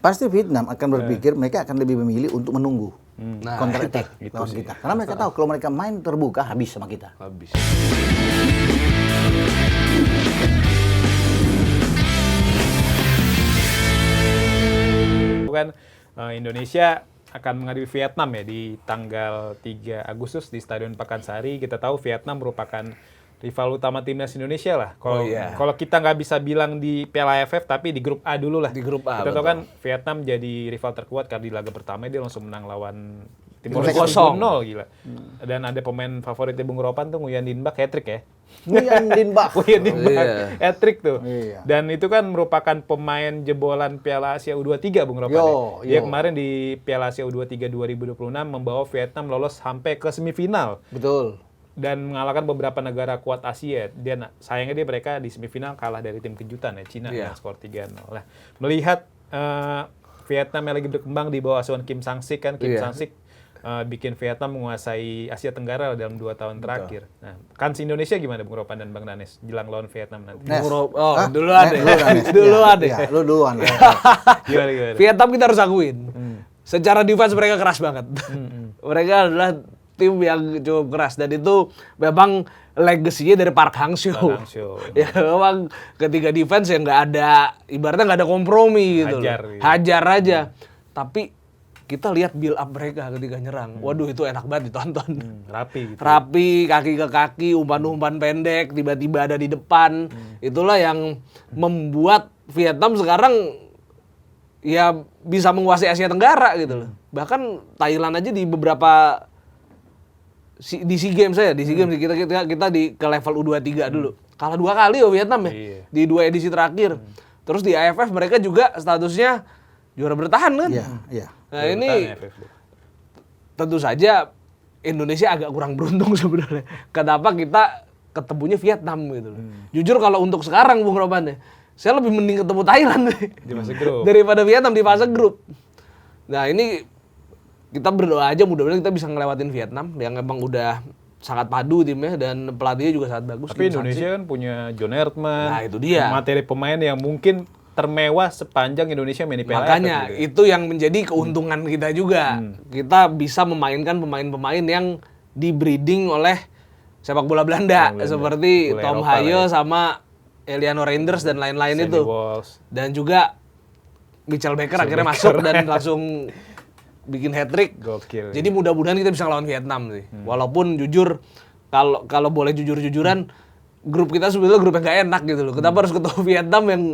Pasti Vietnam akan berpikir mereka akan lebih memilih untuk menunggu counter attack itu lawan sih. kita. Karena mereka tahu kalau mereka main terbuka habis sama kita. Habis. Kan Indonesia akan menghadapi Vietnam ya di tanggal 3 Agustus di Stadion Pakansari. Kita tahu Vietnam merupakan rival utama timnas Indonesia lah. Kalau kita nggak bisa bilang di Piala AFF, tapi di grup A dulu lah. Di grup A, Kita tahu betul. kan Vietnam jadi rival terkuat karena di laga pertama dia langsung menang lawan Timor Timor Leste Leste 0 gila. Dan ada pemain favoritnya Bung Ropan tuh Nguyen Din Bak hat-trick ya. Nguyen Din Bak. Nguyen Din Bak Iya. hat-trick tuh. Iya. Dan itu kan merupakan pemain jebolan Piala Asia U23 Bung Ropan. Dia kemarin di Piala Asia U23 2026 membawa Vietnam lolos sampai ke semifinal Betul. dan mengalahkan beberapa negara kuat Asia. Sayangnya mereka di semifinal kalah dari tim kejutan ya Cina dengan skor 3-0. Nah, melihat Vietnam yang lagi berkembang di bawah asuhan Kim Sang-sik kan Sang-sik bikin Vietnam menguasai Asia Tenggara dalam 2 tahun terakhir. Nah, kans Indonesia gimana Bung Ropan dan Bang Danes jelang lawan Vietnam nanti? Duluan deh. Duluan deh. Ya, lu duluan lah. Gimana? Vietnam kita harus akuin. Secara defense mereka keras banget. Mereka adalah tim yang cukup keras dan itu memang legasinya dari Park Hang-seo. Park Hang-seo. Ya memang ketika defense yang nggak ada, ibaratnya nggak ada kompromi gitu. Hajar, Loh. gitu. Hajar aja. Tapi kita lihat build up mereka ketika nyerang. Waduh itu enak banget ditonton. Rapi gitu. Rapi, kaki ke kaki, umpan-umpan pendek, tiba-tiba ada di depan. Itulah yang membuat Vietnam sekarang ya bisa menguasai Asia Tenggara gitu loh. Bahkan Thailand aja di beberapa di SEA Games saya, di SEA Games kita di ke level U23 dulu. Kalah 2 kali Vietnam ya. Iya. Di 2 edisi terakhir. Terus di AFF mereka juga statusnya juara bertahan kan? Iya, iya. Nah, ini tentu saja Indonesia agak kurang beruntung sebenarnya. Kenapa kita ketemunya Vietnam gitu loh. Jujur kalau untuk sekarang Bung Roban ya, saya lebih mending ketemu Thailand Di fase grup. daripada Vietnam di fase grup. Nah, ini kita berdoa aja mudah-mudahan kita bisa ngelewatin Vietnam yang emang udah sangat padu timnya dan pelatihnya juga sangat bagus. Tapi Indonesia kan punya John Erdmann. Nah, itu dia. Materi pemain yang mungkin termewah sepanjang Indonesia main di Piala Makanya AFF gitu. itu yang menjadi keuntungan kita juga. Kita bisa memainkan pemain-pemain yang di-breeding oleh sepak bola Belanda. Seperti Bola Tom Eropa Hayo lah ya. sama Eliano Reinders dan lain-lain Sandy itu. Walsh. Dan juga Mitchell Baker akhirnya masuk dan langsung bikin hat-trick. Gokil. Jadi mudah-mudahan kita bisa ngelawan Vietnam sih. Walaupun jujur kalau boleh jujur-jujuran grup kita sebenarnya grup yang gak enak gitu loh. Kenapa harus ketemu Vietnam yang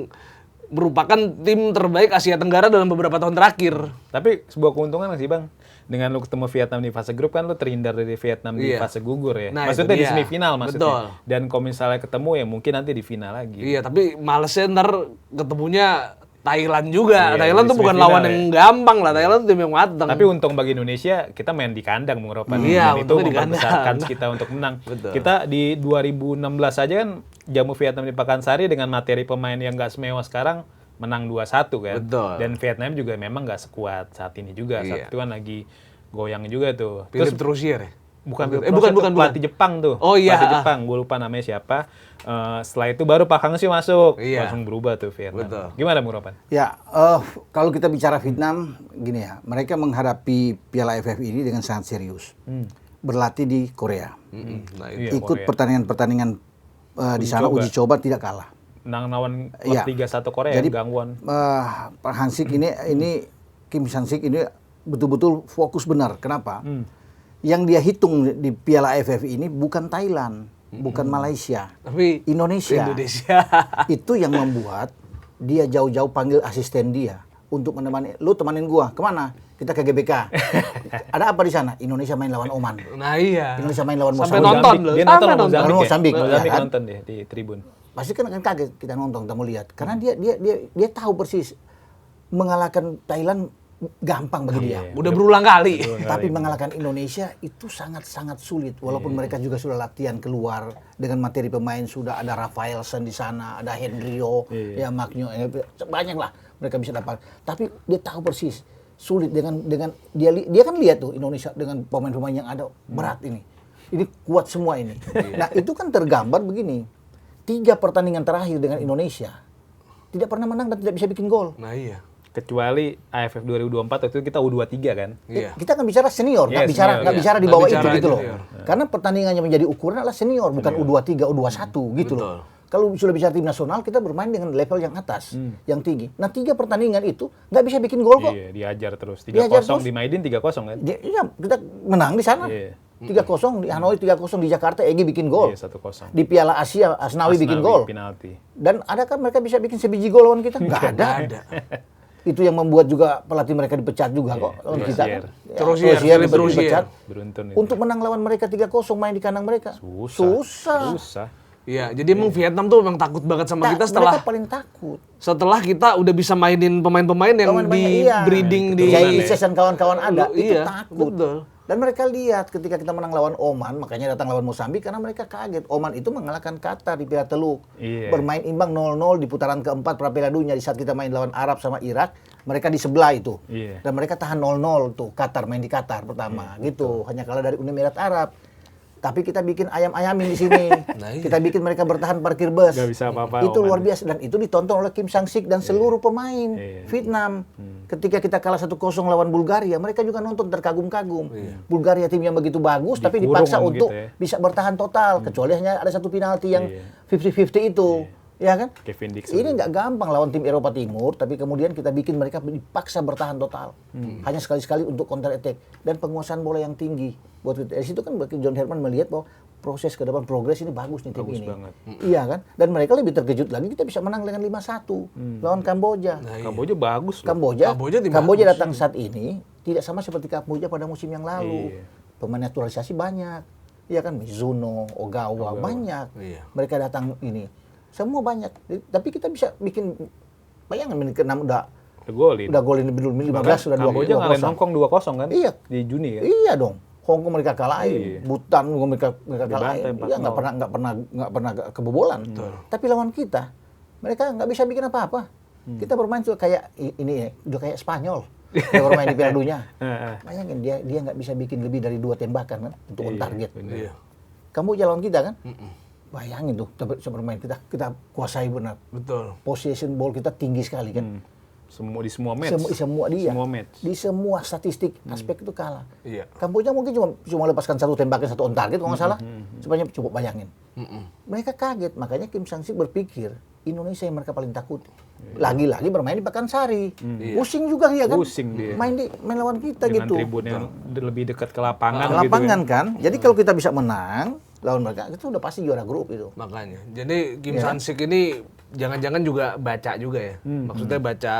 merupakan tim terbaik Asia Tenggara dalam beberapa tahun terakhir. Tapi sebuah keuntungan nggak sih Bang? Dengan lu ketemu Vietnam di fase grup kan lu terhindar dari Vietnam di Iya. fase gugur ya. Nah, maksudnya itu di dia. semifinal maksudnya. Betul. Dan kalau misalnya ketemu ya mungkin nanti di final lagi. Iya, tapi malesnya ntar ketemunya Thailand juga. Iya, Thailand di tuh bukan semifinal lawan ya. yang gampang lah. Thailand tuh tim yang matang. Tapi untung bagi Indonesia kita main di kandang Bung Ropan. Iya, Dan itu untungnya di memperbesar kandang. kans kita untuk menang. Betul. Kita di 2016 aja kan jamu Vietnam di Pakansari dengan materi pemain yang nggak semewah sekarang menang 2-1 kan. Betul. Dan Vietnam juga memang nggak sekuat saat ini juga. Iya. Saat itu kan lagi goyang juga tuh. Philip Troussier ya? Bukan, bukan. pelatih Jepang tuh. Oh iya. Pelatih Jepang, gue lupa namanya siapa. Setelah itu baru Park Hang-seo masuk. Iya. Langsung berubah tuh Vietnam. Betul. Gimana Bung Ropan? Ya, kalau kita bicara Vietnam, gini ya, mereka menghadapi Piala AFF ini dengan sangat serius. Berlatih di Korea. Nah, Iya, Ikut Korea. pertandingan-pertandingan di sana uji coba tidak kalah. Menang lawan Iya. 3-1 Korea Jadi, gangguan. Pak Hansik ini Kim Sang-sik ini betul-betul fokus benar. Kenapa? Yang dia hitung di Piala AFF ini bukan Thailand, bukan Malaysia, tapi Indonesia. Itu yang membuat dia jauh-jauh panggil asisten dia untuk menemani. Lu temanin gua kemana? Kita ke GBK. Ada apa di sana? Indonesia main lawan Oman. Nah iya. Indonesia main lawan Sampai Mozambik. nonton loh. Dia Sampai nonton nonton. Mozambik. Mozambik, ya Mozambik kan? nonton deh di tribun. Pasti kan kaget kita nonton, kita mau lihat. Karena dia tahu persis mengalahkan Thailand gampang bagi dia. Udah berulang kali. Tapi mengalahkan Indonesia itu sangat-sangat sulit. Walaupun mereka juga sudah latihan keluar dengan materi pemain, sudah ada Rafaelsen di sana, ada Hendrio, ya Magno, banyak lah mereka bisa dapat. Tapi dia tahu persis sulit dengan dia kan lihat tuh Indonesia dengan pemain-pemain yang ada berat ini kuat semua ini. Nah itu kan tergambar begini, 3 pertandingan terakhir dengan Indonesia tidak pernah menang dan tidak bisa bikin gol. Nah iya. Kecuali AFF 2024 waktu itu kita U23 kan. Iya. Kita kan bicara senior, Iya, nggak bicara senior, nggak iya. bicara di Nggak bawah bicara itu gitu loh. junior. Karena pertandingannya menjadi ukuran adalah senior, bukan U23, U21 gitu Betul. loh. Kalau sudah bicara tim nasional, kita bermain dengan level yang atas, yang tinggi. Nah 3 pertandingan itu nggak bisa bikin gol kok. Iya, diajar terus. 3-0 Diajar terus. di Maidin 3-0 kan. Iya, kita menang di sana. Iya. 3-0 di Hanoi, 3-0 di Jakarta, Egy bikin gol. Iya, 1-0. Di Piala Asia, Asnawi bikin gol. Penalti. Dan adakah mereka bisa bikin sebiji gol lawan kita? Nggak ada. Itu yang membuat juga pelatih mereka dipecat juga kok lawan kita. Rosier. Ya, Rosier, Rosier Philip Rosier. dipecat. Beruntun itu. Untuk menang lawan mereka 3-0 main di kandang mereka. Susah. Iya, jadi emang Vietnam tuh memang takut banget sama kita Mereka paling takut. setelah kita udah bisa mainin pemain-pemain yang Pemain-pemain, di iya. breeding di Jai Ises dan kawan-kawan ada, itu Iya, takut. betul. Dan mereka lihat ketika kita menang lawan Oman, makanya datang lawan Mozambik karena mereka kaget. Oman itu mengalahkan Qatar di Piala Teluk. Iya. Bermain imbang 0-0 di putaran keempat pra Piala Dunia di saat kita main lawan Arab sama Irak, mereka di sebelah itu. Iya. Dan mereka tahan 0-0 tuh, Qatar main di Qatar pertama gitu. Hanya kalah dari Uni Emirat Arab. Tapi kita bikin ayam-ayamin di sini. Nah, iya. Kita bikin mereka bertahan parkir bus. Nggak bisa apa-apa, Itu Oman. luar biasa dan itu ditonton oleh Kim Sang-sik dan seluruh pemain Iya. Vietnam. Ketika kita kalah 1-0 lawan Bulgaria, mereka juga nonton terkagum-kagum. Bulgaria tim yang begitu bagus tapi Dikurung dipaksa kan untuk gitu ya. bisa bertahan total kecuali hanya ada satu penalti yang Iya. 50-50 itu. Ya kan? Kevin Dixon. Ini nggak gampang lawan tim Eropa Timur, tapi kemudian kita bikin mereka dipaksa bertahan total. Hanya sekali-sekali untuk counter attack dan penguasaan bola yang tinggi. Buat dari situ kan John Herman melihat bahwa proses ke depan progres ini bagus nih tim Bagus ini. banget. Iya kan? Dan mereka lebih terkejut lagi kita bisa menang dengan 5-1 lawan Kamboja. Kamboja bagus loh. Kamboja Kamboja tim datang saat ini tidak sama seperti Kamboja pada musim yang lalu. Iya. Pemain naturalisasi banyak. Iya kan Mizuno, Ogawa, banyak. Iya. Mereka datang ini. Semua banyak. Tapi kita bisa bikin bayangkan menit ke-6 udah Golin. golin dulu 15 sudah 2-0. Kamboja ngalahin Hong Kong 2-0 kan? Iya. Di Juni kan? Iya dong. Hong Kong mereka Iya. kalahin, Butan mereka Dibantai kalahin. Iya 4-0. nggak pernah kebobolan. Tapi lawan kita, mereka nggak bisa bikin apa-apa. Kita bermain tuh kayak ini ya, udah kayak Spanyol. Dia bermain di Piala Dunia. Bayangin dia nggak bisa bikin lebih dari 2 tembakan kan untuk on target. Iya. Kamu jalan kita kan? Bayangin tuh kita bisa bermain kita kuasai benar. Betul. Possession ball kita tinggi sekali kan. Di semua match. Semua dia. Semua match. Di semua statistik aspek itu kalah. Iya. Kamboja mungkin cuma lepaskan 1 tembakan 1 on target kalau nggak salah. Sebanyak coba bayangin. Mereka kaget, makanya Kim Sang-sik berpikir Indonesia yang mereka paling takut. Lagi-lagi bermain di Pakansari. Pusing juga dia kan. Pusing dia. Main lawan kita Dengan gitu. tribun yang lebih dekat ke lapangan Ke gitu lapangan kan. Jadi kalau kita bisa menang lawan mereka, itu udah pasti juara grup itu. Makanya. Jadi Kim Iya. Sang-sik ini jangan-jangan juga baca juga ya. Maksudnya baca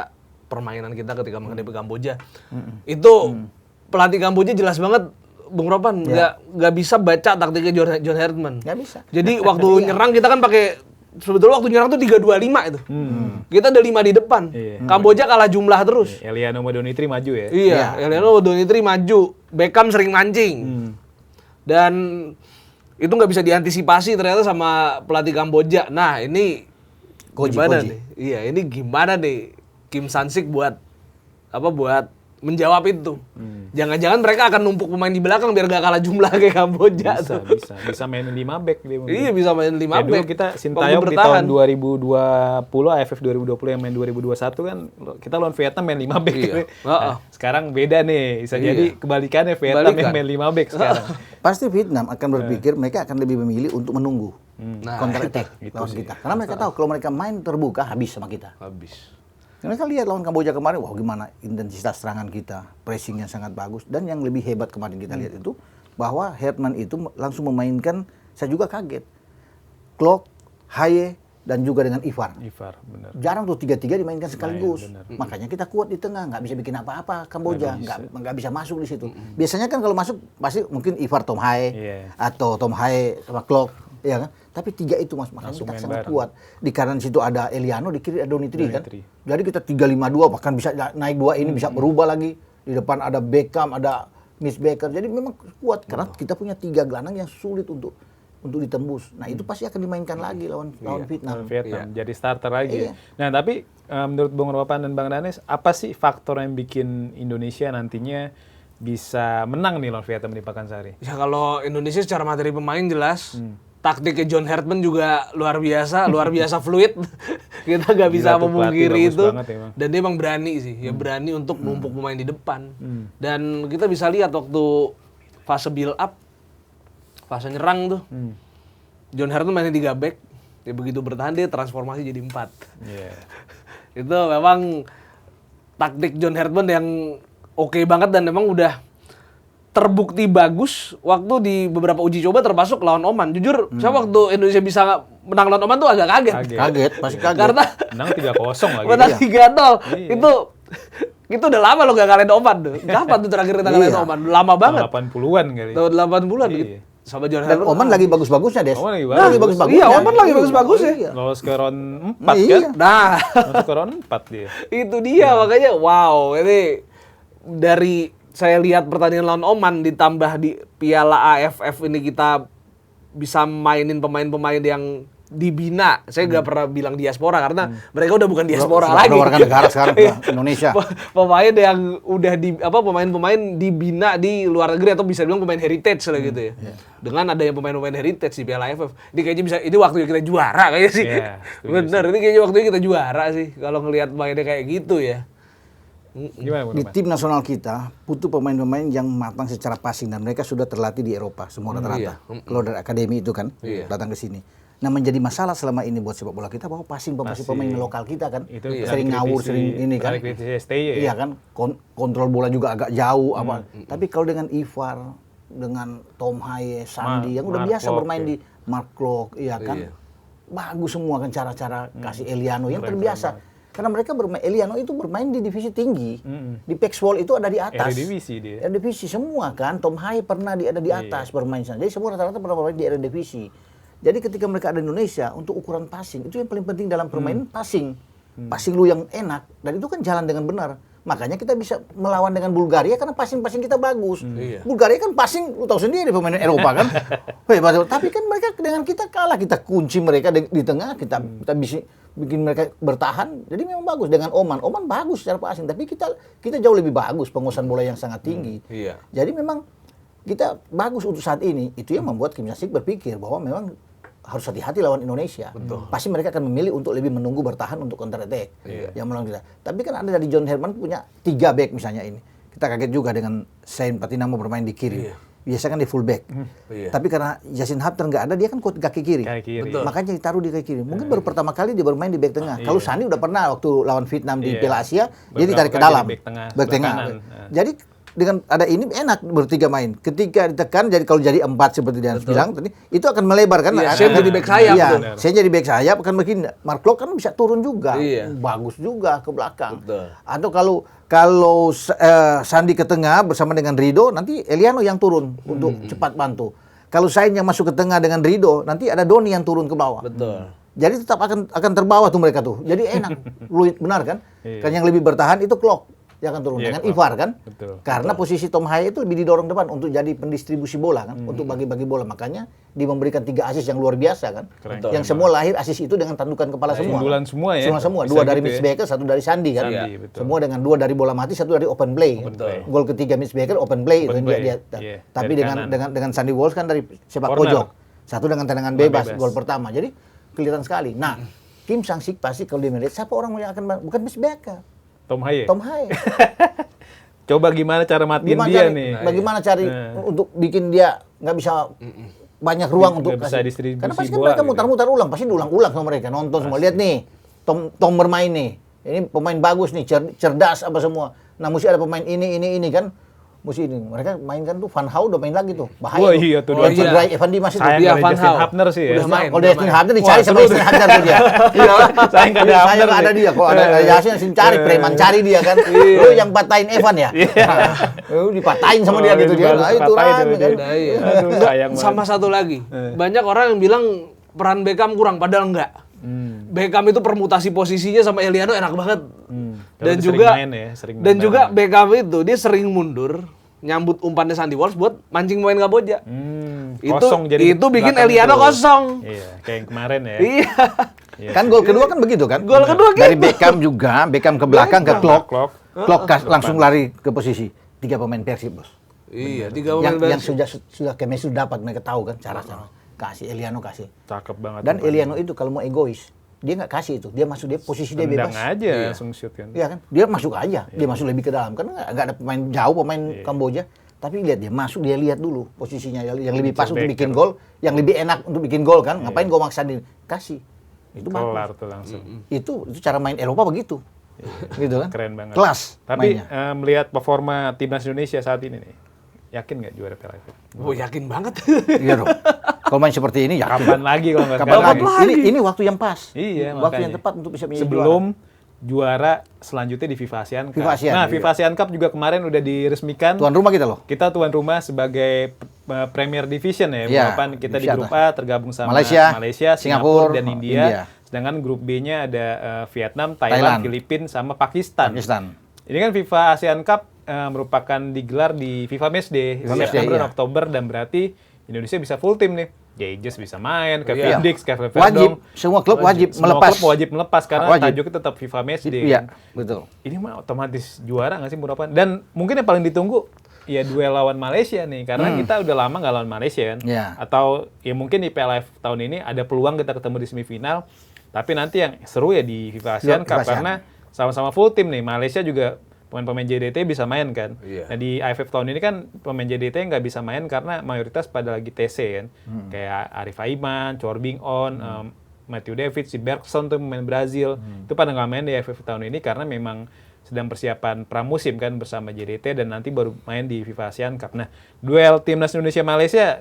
permainan kita ketika menghadapi Kamboja. Itu pelatih Kamboja jelas banget Bung Ropan nggak bisa baca taktiknya John Herman. Nggak bisa. Jadi waktu nyerang kita kan pakai sebetulnya waktu nyerang tuh 3-2-5 itu. Kita ada 5 di depan. Iya. Kamboja kalah jumlah terus. Eliano Madonitri maju ya. Iya, Eliano Donitri maju, Beckham sering mancing. Dan itu nggak bisa diantisipasi ternyata sama pelatih Kamboja. Nah, ini gimana nih? Iya, ini gimana nih Kim Sang-sik buat menjawab itu. Jangan-jangan mereka akan numpuk pemain di belakang biar gak kalah jumlah kayak Kamboja tuh. Bisa mainin 5 back dia mungkin. Iya, bisa main 5 Ya, dulu back. kita Waktu Sintayong di bertahan. tahun 2020 AFF 2020 yang main 2021 kan kita lawan Vietnam main 5 back. Iya. Nah, sekarang beda nih. Bisa Iya. jadi kebalikannya Vietnam yang main 5 back sekarang. Pasti Vietnam akan berpikir mereka akan lebih memilih untuk menunggu counter attack Itu lawan sih. kita. Karena mereka tahu kalau mereka main terbuka habis sama kita. Habis. Mereka lihat lawan Kamboja kemarin, wah gimana intensitas serangan kita, pressingnya sangat bagus. Dan yang lebih hebat kemarin kita lihat itu, bahwa Herman itu langsung memainkan, saya juga kaget, Klok, Haye, dan juga dengan Ivar. Ivar, benar. Jarang tuh 3-3 dimainkan sekaligus. benar. Makanya kita kuat di tengah, nggak bisa bikin apa-apa Kamboja, nggak bisa masuk di situ. Biasanya kan kalau masuk pasti mungkin Ivar Tom Haye Iya. atau Tom Haye sama Klok, ya kan? Tapi 3 itu Mas, makanya Langsung kita main sangat bareng. kuat. Di kanan situ ada Eliano, di kiri ada Donitri kan. Donitri. Jadi kita 3-5-2 bahkan bisa naik 2 ini bisa berubah lagi. Di depan ada Beckham, ada Miss Baker. Jadi memang kuat karena kita punya 3 gelandang yang sulit untuk ditembus. Nah, itu pasti akan dimainkan lagi lawan Vietnam. Vietnam jadi starter lagi. Iya. Nah, tapi menurut Bung Ropan dan Bang Danes, apa sih faktor yang bikin Indonesia nantinya bisa menang nih lawan Vietnam di Pakansari? Ya kalau Indonesia secara materi pemain jelas, taktiknya John Hartman juga luar biasa fluid. Kita nggak bisa Gila tuh, memungkiri pelatih itu. bagus banget emang. Dan dia emang berani sih, ya berani untuk numpuk pemain di depan. Dan kita bisa lihat waktu fase build up, fase nyerang tuh, John Hartman mainnya 3 back. Ya begitu bertahan dia transformasi jadi 4. Iya. Itu memang taktik John Hartman yang oke banget dan memang udah terbukti bagus waktu di beberapa uji coba termasuk lawan Oman. Jujur, saya waktu Indonesia bisa menang lawan Oman tuh agak kaget. Kaget, pasti kaget. Karena Menang 3-0 lagi. menang 3-0. Iya. Itu udah lama lo gak ngalahin Oman tuh. Kapan tuh terakhir kita ngalahin Oman? Lama banget. 80-an kali. Tahun 80-an Iya. gitu. Sama John Dan Hartman. Oman lagi bagus-bagusnya, Des. Oman lagi Lagi bagus. bagus-bagusnya. Iya, Oman lagi bagus-bagusnya. Iya. Lolos ke round 4 Iya. kan? Nah, Masuk ke round 4 dia. itu dia makanya wow, ini dari saya lihat pertandingan lawan Oman ditambah di Piala AFF ini kita bisa mainin pemain-pemain yang dibina. Saya nggak pernah bilang diaspora karena mereka udah bukan diaspora Sudah lagi. warga negara sekarang Indonesia. Pemain yang udah pemain-pemain dibina di luar negeri atau bisa bilang pemain heritage lah gitu ya. Dengan adanya pemain-pemain heritage di Piala AFF, ini kayaknya bisa ini waktunya kita juara kayaknya sih. Iya, setuju Bener, ini kayaknya waktunya kita juara sih kalau ngelihat mainnya kayak gitu ya. Gimana, Bung Di Rahmat? tim nasional kita butuh pemain-pemain yang matang secara passing dan mereka sudah terlatih di Eropa semua rata-rata. Kalau dari akademi itu kan datang ke sini. Nah, menjadi masalah selama ini buat sepak bola kita bahwa passing pemain lokal kita kan Itu sering ngawur, sering ini kan. kritisi STY ya. Iya kan, kontrol bola juga agak jauh apa. Tapi kalau dengan Ivar, dengan Tom Haye, Sandi yang udah Mark biasa Klok, bermain ya. di Mark Klok, iya kan. Iya. Bagus semua kan cara-cara kasih Eliano yang terbiasa. Karena mereka Eliano itu bermain di divisi tinggi. Di Pexwall itu ada di atas. Eredivisie dia. Eredivisie semua kan. Tom Haye pernah ada di atas bermain sana. Jadi semua rata-rata pernah bermain di Eredivisie. Jadi ketika mereka ada di Indonesia untuk ukuran passing itu yang paling penting dalam permainan passing. Passing lu yang enak dan itu kan jalan dengan benar. Makanya kita bisa melawan dengan Bulgaria karena passing-passing kita bagus. Iya. Bulgaria kan passing lu tahu sendiri pemain Eropa kan. Tapi kan mereka dengan kita kalah, kita kunci mereka di tengah, kita bisa bikin mereka bertahan. Jadi memang bagus dengan Oman. Oman bagus secara passing, tapi kita jauh lebih bagus penguasaan bola yang sangat tinggi. Iya. Jadi memang kita bagus untuk saat ini. Itu yang membuat Kim Jasik berpikir bahwa memang harus hati-hati lawan Indonesia. Pasti mereka akan memilih untuk lebih menunggu bertahan untuk counter attack yang melawan kita. Tapi kan ada dari John Herman punya 3 back misalnya ini. Kita kaget juga dengan Sain Patinamo bermain di kiri. Biasa kan di full back. Tapi karena Yasin Hapter nggak ada, dia kan kaki kiri. Kaki kiri. Betul. Makanya ditaruh di kaki kiri. Mungkin baru pertama kali dia bermain di back tengah. Kalau Sandi udah pernah waktu lawan Vietnam di Piala Asia, dia ditarik ke kali dalam. di back tengah, Back tengah. kanan. Jadi dengan ada ini enak bertiga main. Ketika ditekan, jadi kalau jadi 4 seperti dia bilang tadi, itu akan melebar kan? Iya, Shane jadi back sayap, Iya, betul. saya jadi back sayap akan begini. Mark Klok kan bisa turun juga, Iya. bagus juga ke belakang. Betul. Atau kalau Sandi ke tengah bersama dengan Rido, nanti Eliano yang turun untuk cepat bantu. Kalau Sain yang masuk ke tengah dengan Rido, nanti ada Doni yang turun ke bawah. Betul. Jadi tetap akan terbawa tuh mereka tuh. Jadi enak, fluid benar kan? Kan yang lebih bertahan itu Klok. Dia akan turun dengan Klok. Ivar kan? Betul. Karena posisi Tom Haye itu lebih didorong depan untuk jadi pendistribusi bola kan, untuk bagi-bagi bola. Makanya dia memberikan 3 assist yang luar biasa kan. Keren. Yang semua lahir assist itu dengan tandukan kepala semua. Sundulan semua ya? Semua. Bisa 2 dari gitu Mitch ya? Baker, 1 dari Sandi kan. Sandi, betul. Semua dengan 2 dari bola mati, 1 dari open play. kan. Betul. Gol ketiga Mitch Baker open play Open itu play, dia. iya. Tapi Dari kanan. dengan Sandy Walsh kan dari sepak Corner. pojok. 1 dengan tendangan bebas, bebas. gol pertama. Jadi kelihatan sekali. Nah, Kim Sang-sik pasti kalau dia melihat siapa orang yang akan bukan Mitch Baker, Tom Haye. Tom Haye. Coba gimana cara matiin Gimana dia cari- nih? Bagaimana cari Nah. untuk bikin dia nggak bisa banyak ruang untuk Nggak bisa distribusi Karena pasti kan bola mereka gitu. mutar-mutar ulang, pasti diulang-ulang sama mereka nonton semua. Lihat nih, Tom bermain nih. Ini pemain bagus nih, cerdas apa semua. Nah, mesti ada pemain ini kan. Mesti ini. Mereka mainkan tuh Van Hau udah main lagi tuh. Bahaya. Wah, iya tuh, Yang iya. cederai Evan Dimas itu. Sayang Iya, ada Van Justin Hal. Hapner sih ya. Udah main. Kalau Justin Hapner dicari sama Wah, Justin Hapner tuh dia. Iya, sayang nggak ada Saya Hapner nggak ada nih. dia. Kalau ada Yasin cari, preman cari dia kan. Lu yang patahin Evan ya? Lu dipatahin sama dia Oh, gitu dia. dibalas Nah, itu patahin rame sama kan. dia. Nah, iya. Aduh, Enggak, sayang banget. sama satu lagi. Banyak orang yang bilang peran Beckham kurang, padahal enggak. Beckham itu permutasi posisinya sama Eliano enak banget. Kalau Dan dia juga sering main ya, sering dan main juga bareng. Beckham itu dia sering mundur nyambut umpannya Sandy Walsh buat mancing pemain Kamboja. Kosong jadi itu bikin belakang Eliano itu. kosong. Iya, kayak yang kemarin ya. Iya. Iya. Kan gol kedua kan begitu kan? Gol kedua Dari gitu. Beckham juga, Beckham ke belakang ke Klok. Klok langsung lari ke posisi 3 pemain Persib, Bos. Iya, 3 pemain Yang Persib. sudah chemistry dapat mereka tahu kan cara-cara. kasih Eliano kasih. Cakep banget. Dan Eliano itu kalau mau egois, dia nggak kasih itu. Dia masuk, dia posisi dia bebas. Tendang aja langsung shoot kan. Iya kan? Dia masuk aja. Dia masuk lebih ke dalam. Karena nggak ada pemain jauh, pemain Kamboja. Tapi lihat dia masuk, dia lihat dulu posisinya yang lebih pas untuk bikin gol, yang lebih enak untuk bikin gol kan. Ngapain gua maksa dia? Kasih. Itu Kelar bagus. tuh langsung. Itu cara main Eropa begitu. Gitu kan? Keren banget. Kelas. Tapi mainnya. melihat performa timnas Indonesia saat ini nih, yakin nggak juara Piala AFF? Oh, yakin banget. Iya dong. Kalau main seperti ini yakin. Kapan lagi kalau nggak Kapan sekarang? lagi? Ini waktu yang pas. Iya, Waktu makanya. yang tepat untuk bisa menjadi Sebelum juara selanjutnya di FIFA ASEAN Cup. FIFA ASEAN, Nah, iya. FIFA ASEAN Cup juga kemarin udah diresmikan. tuan rumah kita loh. Kita tuan rumah sebagai Premier Division ya. Iya, Balapan kita di divisi grup atas. A tergabung sama Malaysia, Singapura, Singapura, dan India. India. Sedangkan grup B-nya ada Vietnam, Thailand, Filipina, sama Pakistan. Ini kan FIFA ASEAN Cup merupakan digelar di FIFA Matchday FIFA Matchday, September dan iya. Oktober, dan berarti Indonesia bisa full tim nih. Jages bisa main, Kevin Iya. Dix, Kevin Wajib, Verdong. semua klub wajib Semua melepas. klub wajib melepas karena Wajib. tajuknya tetap FIFA Matchday. Iya, kan. betul. Ini mah otomatis juara nggak sih Bung Ropan? Dan mungkin yang paling ditunggu ya duel lawan Malaysia nih, karena kita udah lama nggak lawan Malaysia kan. Iya. Atau ya mungkin di Piala AFF tahun ini ada peluang kita ketemu di semifinal, tapi nanti yang seru ya di FIFA ASEAN FIFA Cup ASEAN. karena sama-sama full tim nih. Malaysia juga pemain-pemain JDT bisa main kan. Iya. Nah di AFF tahun ini kan pemain JDT nggak bisa main karena mayoritas pada lagi TC kan. Kayak Arif Aiman, Chor Bing On, Matthew David, si Bergson tuh pemain Brazil. Itu pada nggak main di AFF tahun ini karena memang sedang persiapan pramusim kan bersama JDT, dan nanti baru main di FIFA ASEAN Cup. Nah, duel timnas Indonesia Malaysia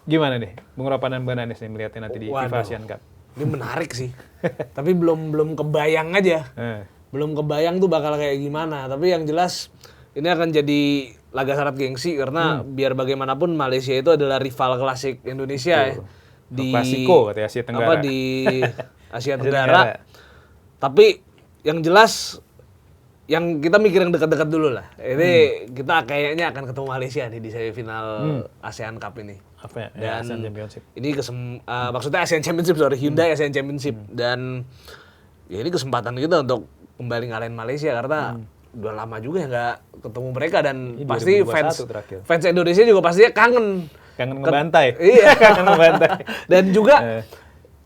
gimana nih? Bung Ropan dan Bang Anes nih melihatnya nanti di FIFA Waduh. ASEAN Cup. Ini menarik sih. Tapi belum kebayang aja. Belum kebayang tuh bakal kayak gimana. Tapi yang jelas ini akan jadi laga syarat gengsi karena biar bagaimanapun Malaysia itu adalah rival klasik Indonesia ya. Di Klasiko katanya Asia Tenggara. Apa di Asia Tenggara. Tenggara. Tapi yang jelas yang kita mikir yang dekat-dekat dulu lah. Ini kita kayaknya akan ketemu Malaysia nih di semifinal ASEAN Cup ini. Apa ya? Dan ASEAN Championship. ini maksudnya ASEAN Championship, sorry, Hyundai ASEAN Championship. Dan ya ini kesempatan kita untuk kembali ngalahin Malaysia karena udah lama juga ya nggak ketemu mereka, dan Ini pasti 2021 terakhir. fans Indonesia juga pastinya kangen. Kangen ngebantai. Iya. Kangen ngebantai. Dan juga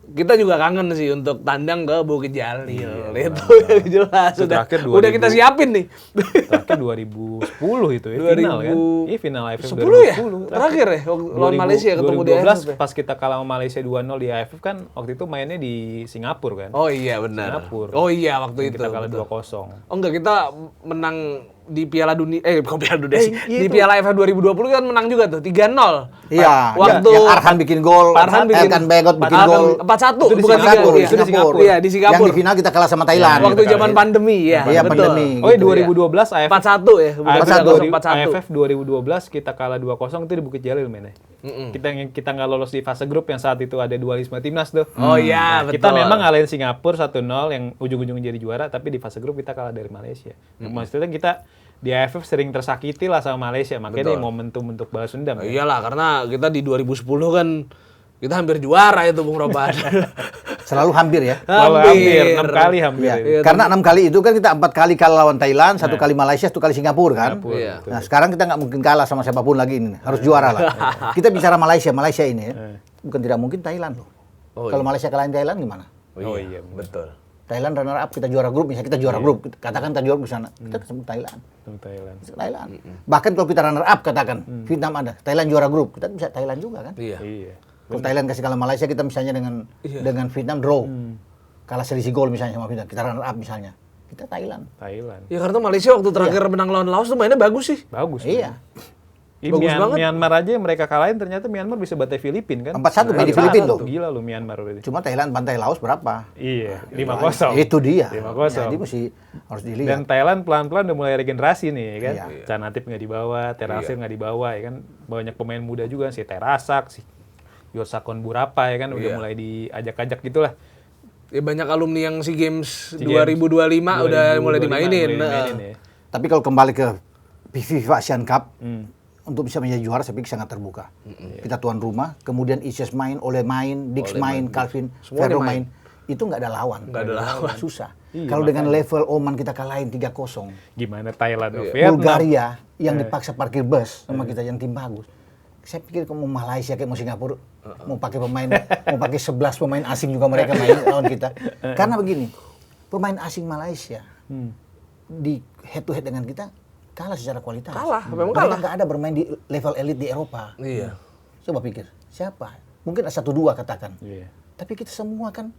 kita juga kangen sih untuk tandang ke Bukit Jalil. Itu yang jelas Itu sudah terakhir udah kita 2000. siapin nih. Terakhir 2010 itu ya, final kan? Iya, final AFF 10 ya? Terakhir ya lawan Malaysia ketemu di 2012 AFF ya? pas kita kalah sama Malaysia 2-0 di AFF kan, waktu itu mainnya di Singapura kan? Oh iya benar. Singapura. Oh iya waktu itu. Kita kalah betul. 2-0. Oh enggak, kita menang di Piala Dunia, bukan Piala Dunia sih. iya Di itu. Piala AFF 2020 kan menang juga tuh, 3-0. Iya, Waktu yang Arhan bikin gol, Arhan bikin- Elkan Begot bikin Arhan gol. 4-1, Itu di bukan Singapura, 3. itu di Singapura. Iya, di Singapura. Yang di final kita kalah sama Thailand. Waktu kita zaman kalah. pandemi ya. Iya, betul. pandemi. Oh iya, Gitu, 2012 AFF 4-1 ya. AFF 4-1. AFF 2012 kita kalah 2-0 itu di Bukit Jalil mainnya. Kita nggak lolos di fase grup yang saat itu ada dualisme timnas tuh. Oh iya, betul. Kita memang ngalahin Singapura 1-0 yang ujung-ujungnya jadi juara, tapi di fase grup kita kalah dari Malaysia. Maksudnya kita di AFF sering tersakiti lah sama Malaysia, makanya ini momentum untuk balas dendam. Ya. Iyalah, karena kita di 2010 kan kita hampir juara itu Bung Roban. Selalu hampir ya. Hampir 6 kali hampir. Iya. Itu. Karena 6 kali itu kan kita 4 kali kalah lawan Thailand, 1 kali Malaysia, 1 kali Singapura kan. Iya. Nah sekarang kita nggak mungkin kalah sama siapapun lagi ini, harus juara lah. Kita bicara Malaysia ini ya. Bukan tidak mungkin Thailand loh. Kalau Malaysia kalahin Thailand gimana? Oh iya, betul. Thailand runner up, kita juara grup, misalnya kita juara grup, katakan kita juara di sana, kita ketemu Thailand. Thailand. Bahkan kalau kita runner up katakan, Vietnam ada, Thailand juara grup, kita bisa Thailand juga kan. Iya. Iya. Kalau Thailand kasih kalah Malaysia, kita misalnya dengan Vietnam draw, kalah selisih gol misalnya sama Vietnam, kita runner up misalnya, kita Thailand. Ya karena Malaysia waktu terakhir menang lawan Laos tuh mainnya bagus sih. Bagus. Iya. Ini Bagus banget. Myanmar aja yang mereka kalahin, ternyata Myanmar bisa bantai Filipina kan? 4-1 main di Filipina loh. Gila lu Myanmar udah. Cuma Thailand bantai Laos berapa? Iya, 5-0. Itu dia. 5-0. Jadi mesti harus Dan dilihat. Thailand pelan-pelan udah mulai regenerasi nih ya kan. Iya. Canatip nggak dibawa, Terasir nggak dibawa ya kan. Banyak pemain muda juga, si Terasak, si Yorsakon Burapa ya kan udah mulai diajak-ajak gitulah. Ya banyak alumni yang SEA Games SEA 2025 udah mulai dimainin. Ya. Tapi kalau kembali ke FIFA Asian Cup, untuk bisa menjadi juara saya pikir sangat terbuka. Kita tuan rumah, kemudian Isis main, Ole main, Dix main, Calvin, Semua Ferro main. main. Itu nggak ada lawan. Nggak ada lawan. Susah. Iya, Kalau dengan level Oman kita kalahin 3-0. Gimana Thailand, Vietnam? Bulgaria yang dipaksa parkir bus sama kita yang tim bagus. Saya pikir mau Malaysia kayak mau Singapura, mau pakai mau pakai 11 pemain asing juga mereka main lawan kita. Karena begini, pemain asing Malaysia di head to head dengan kita kalah secara kualitas. Memang mereka kalah. nggak ada bermain di level elit di Eropa. Iya. Coba pikir, siapa? Mungkin 1-2 katakan. Iya. Tapi kita semua kan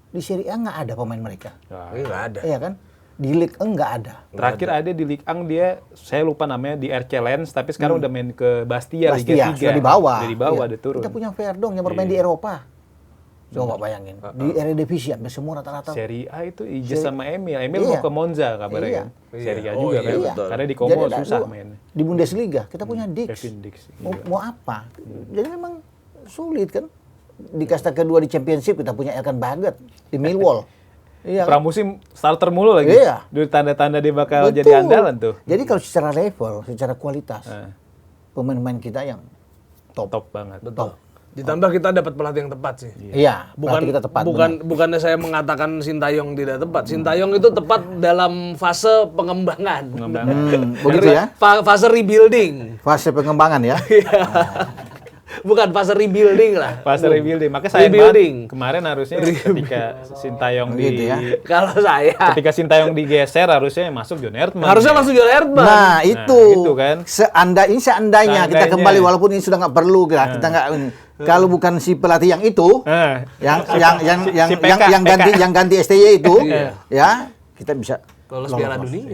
di Serie A nggak ada pemain mereka. Nggak ada. Iya kan? Di Ligue 1 nggak ada. Terakhir ada di Ligue 1 dia, saya lupa namanya, di RC Lens, tapi sekarang udah main ke Bastia, Liga 3. Sudah di bawah. Udah di bawah, Iya. udah turun. Kita punya Verdong yang bermain di Eropa. Coba bayangin. Di Eredivisie hampir semua rata-rata. Serie A itu Ijaz sama Emil. Emil mau Iya. ke Monza kabarnya Iya. kan. Serie A Oh, juga iya, kan. betul. Karena di Como Jadi ada susah dua. mainnya. Di Bundesliga kita punya Dix. Kevin Dix. Mau apa? Jadi memang sulit kan. Di kasta kedua di Championship kita punya Elkan Baget di Millwall. Iya. Kan? Pramusim starter mulu lagi. Iya. Dulu tanda-tanda dia bakal Betul. jadi andalan tuh. Jadi kalau secara level, secara kualitas, Nah, pemain-pemain kita yang top. top banget. Top. Ditambah kita dapat pelatih yang tepat sih. Iya, Bukan pelatih kita tepat. bukannya saya mengatakan Sintayong tidak tepat. Sintayong itu tepat dalam fase pengembangan. Begitu ya? Fase rebuilding. Fase pengembangan ya. Bukan fase rebuilding lah. Pas rebuilding. Makanya sayang Rebuilding. banget. Kemarin harusnya ketika Sintayong Gitu ya. Kalau saya ketika Sintayong digeser harusnya masuk John Hertman. harusnya masuk John Hertman. Nah, itu. itu kan. Seandainya kita Seandainya. kembali walaupun ini sudah nggak perlu kita nggak kalau bukan si pelatih yang itu Nah, yang PK. yang ganti STY itu ya kita bisa Lolos lolos. Piala Dunia.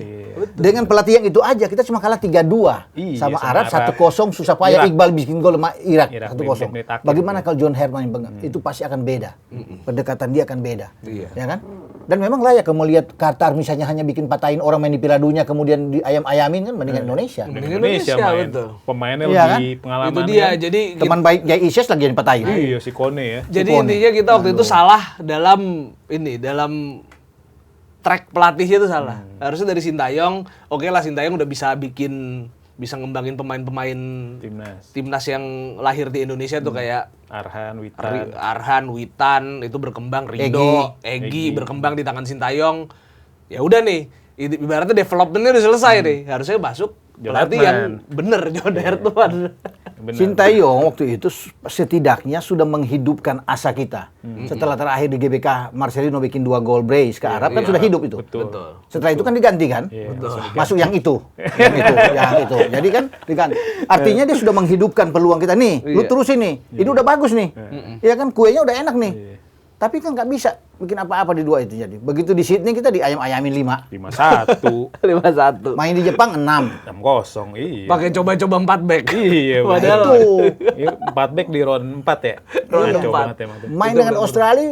Dengan pelatih yang itu aja kita cuma kalah 3-2 Iya, sama sama Arab Arab. 1-0 susah payah Irak. Iqbal bikin gol sama Irak Irak, 1-0. menit akhir. Bagaimana kalau John Herman yang pegang? Itu pasti akan beda. Pendekatan dia akan beda. Ya kan? Dan memang layak kalau melihat Qatar misalnya hanya bikin patahin orang main di Piala Dunia kemudian di ayam-ayamin kan mendingan Indonesia. Indonesia main. betul. Pemainnya Iya lebih pengalaman. Itu dia. kan. Jadi Teman baik Jai Isyes lagi yang patahin. Iya si Kone ya. jadi Sipone. intinya kita waktu itu salah dalam track pelatihnya itu salah. Harusnya dari Sintayong, oke lah Sintayong udah bisa ngembangin pemain-pemain timnas yang lahir di Indonesia tuh kayak Arhan, Witan. Arhan, Witan itu berkembang, Rido, Egy berkembang di tangan Sintayong. Ya udah nih, ibaratnya developmentnya udah selesai nih. Harusnya masuk John pelatih Hertman. yang bener John Hertman. Benar. Sintayong waktu itu setidaknya sudah menghidupkan asa kita. Setelah terakhir di GBK Marcelino bikin 2 gol brace ke Arab kan sudah hidup itu. Betul. Setelah itu kan diganti kan? Iya, Masuk yang itu. yang itu. Jadi kan diganti. Artinya dia sudah menghidupkan peluang kita nih. Lu terusin nih. Ini udah bagus nih. Iya kan kuenya udah enak nih. Tapi kan nggak bisa bikin apa-apa di 2 itu jadi. Begitu di Sydney kita diayam-ayamin 5. 5-1. 5-1 Main di Jepang 6. 6-0. Iya. pakai coba-coba 4 back. Iya. Padahal Itu. 4 back di round 4 ya. Round Ngaco 4. banget emang tuh. Main dengan Australia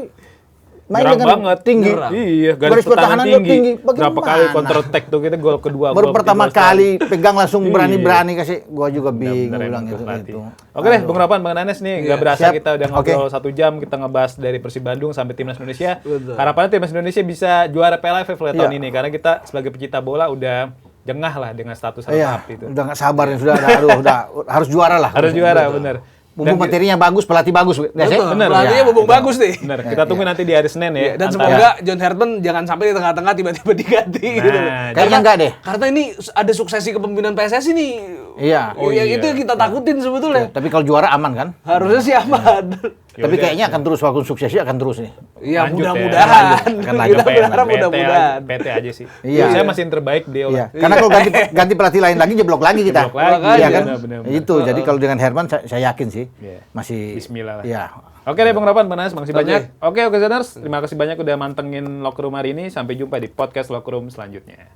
main Nyerang dengan banget. tinggi. Nyerang. Iya, Garis garis pertahanan pertahanan tinggi. tinggi. Berapa kali Bagaimana? counter attack tuh kita gol kedua. Baru gol pertama ketiga kali pegang langsung berani-berani kasih. Gua juga bingung Bener-bener bilang emang itu. tuh pelatih. Gitu. Oke deh, Bung Rapan, Bang Nanes nih, nggak berasa Siap. kita udah Oke. ngobrol 1 jam, kita ngebahas dari Persib Bandung sampai Timnas Indonesia. Betul. Harapannya Timnas Indonesia bisa juara Piala AFF tahun Iya. ini, karena kita sebagai pecinta bola udah jengah lah dengan status Iya, runner-up itu. udah nggak sabar nih, sudah, aduh, udah harus juara lah. Harus juara, bener. Bumbu Dan- materinya bagus, pelatih bagus. Betul. bener. Pelatihnya Ya, bubung bagus nih. Bener, kita tunggu nanti di hari Senin ya. Dan antara- semoga John Hertman jangan sampai di tengah-tengah tiba-tiba diganti gitu. Nah, Kayaknya enggak deh. Karena ini ada suksesi kepemimpinan PSSI nih. Iya. Oh, yang iya. itu yang kita takutin sebetulnya. Tapi kalau juara aman kan? Harusnya sih aman. Tapi kayaknya akan terus walaupun suksesnya akan terus nih. Iya, Lanjut ya. mudah-mudahan. Akan lanjut. Kita berharap mudah-mudahan. PT aja sih. Iya. Saya masih yang terbaik dia. Iya. Karena kalau ganti pelatih lain lagi jeblok lagi kita. Jeblok lagi, Iya kan? benar. Itu. Jadi kalau dengan Herman saya yakin sih Iya. masih Bismillah lah. Iya. Oke deh Bang Rapan, Bang Nanes, makasih Oke. banyak. Oke, Zoners, terima kasih banyak udah mantengin Locker Room hari ini. Sampai jumpa di podcast Locker Room selanjutnya.